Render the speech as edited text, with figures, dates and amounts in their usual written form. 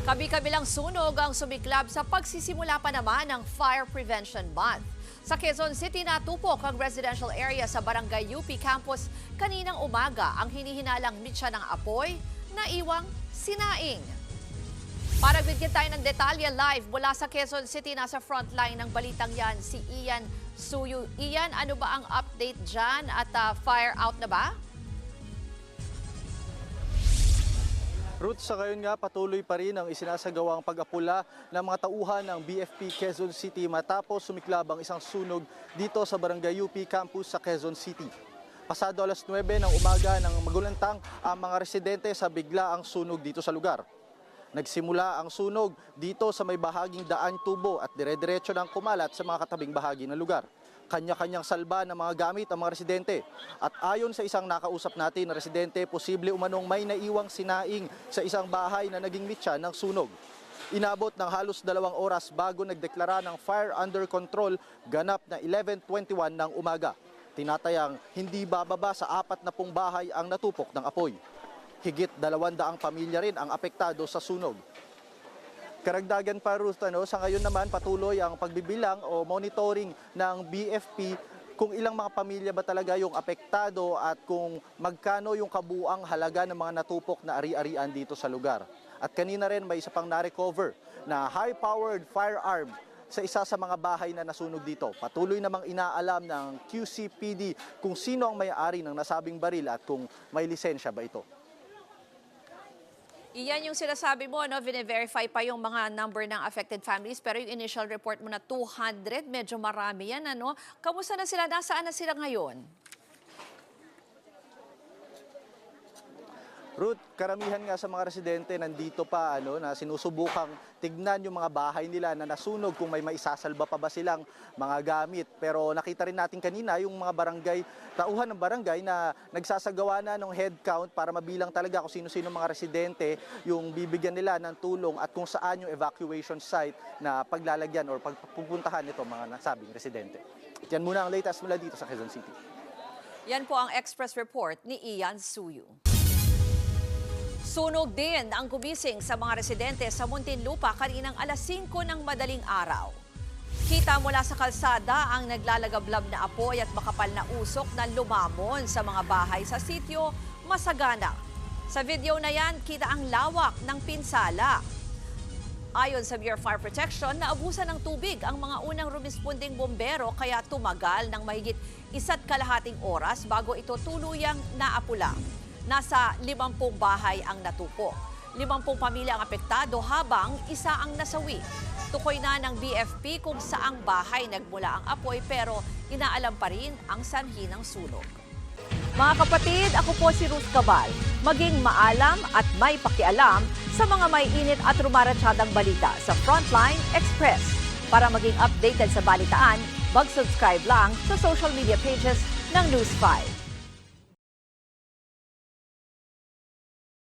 Kabi-kabilang sunog ang sumiklab sa pagsisimula pa naman ng Fire Prevention Month. Sa Quezon City, natupok ang residential area sa Barangay UP Campus kaninang umaga ang hinihinalang mitsa ng apoy na iwang sinaing. Para bigyan tayo ng detalye live mula sa Quezon City, nasa frontline ng balitang yan si Ian Suyu. Ian, ano ba ang update dyan at fire out na ba? Ruth, sa ngayon nga patuloy pa rin ang isinasagawang pag-apula ng mga tauhan ng BFP Quezon City matapos sumiklab ang isang sunog dito sa Barangay UP Campus sa Quezon City. Pasado alas 9 ng umaga ng magulantang ang mga residente sa bigla ang sunog dito sa lugar. Nagsimula ang sunog dito sa may bahaging daan tubo at dire-diretso ng kumalat sa mga katabing bahagi ng lugar. Kanya-kanyang salba ng mga gamit ang mga residente. At ayon sa isang nakausap natin na residente, posible umanong may naiwang sinaing sa isang bahay na naging mitya ng sunog. Inabot ng halos 2 oras bago nagdeklara ng fire under control ganap na 11:21 ng umaga. Tinatayang hindi bababa sa 40 bahay ang natupok ng apoy. Higit 200 pamilya rin ang apektado sa sunog. Karagdagan pa, Ruth, sa ngayon naman patuloy ang pagbibilang o monitoring ng BFP kung ilang mga pamilya ba talaga yung apektado at kung magkano yung kabuang halaga ng mga natupok na ari-arian dito sa lugar. At kanina rin may isa pang na-recover na high-powered firearm sa isa sa mga bahay na nasunog dito. Patuloy namang inaalam ng QCPD kung sino ang may-ari ng nasabing baril at kung may lisensya ba ito. Iyan yung sinasabi mo, no? Vine-verify pa yung mga number ng affected families, pero yung initial report mo na 200, medyo marami yan, ano? Kamusta na sila? Nasaan na sila ngayon? Ruth, karamihan nga sa mga residente nandito pa na sinusubukang tignan yung mga bahay nila na nasunog kung may maisasalba pa ba silang mga gamit. Pero nakita rin natin kanina yung mga barangay, tauhan ng barangay na nagsasagawa na ng head count para mabilang talaga kung sino-sino mga residente yung bibigyan nila ng tulong at kung saan yung evacuation site na paglalagyan or pagpupuntahan nito mga nasabing residente. Yan muna ang latest mula dito sa Quezon City. Yan po ang Express Report ni Ian Suyu. Sunog din ang gumising sa mga residente sa Muntinlupa kaninang alas 5 ng madaling araw. Kita mula sa kalsada ang naglalagablab na apoy at makapal na usok na lumamon sa mga bahay sa sitio Masagana. Sa video na yan, kita ang lawak ng pinsala. Ayon sa Bureau of Fire Protection, naabusan ng tubig ang mga unang rumisponding bombero kaya tumagal ng mahigit 1.5 oras bago ito tuluyang naapula. Nasa 50 bahay ang natupok. 50 pamilya ang apektado habang isa ang nasawi. Tukoy na ng BFP kung saang bahay nagmula ang apoy pero inaalam pa rin ang sanhi ng sunog. Mga kapatid, ako po si Ruth Cabal. Maging maalam at may pakialam sa mga may init at rumaratsyadang balita sa Frontline Express. Para maging updated sa balitaan, mag-subscribe lang sa social media pages ng News 5.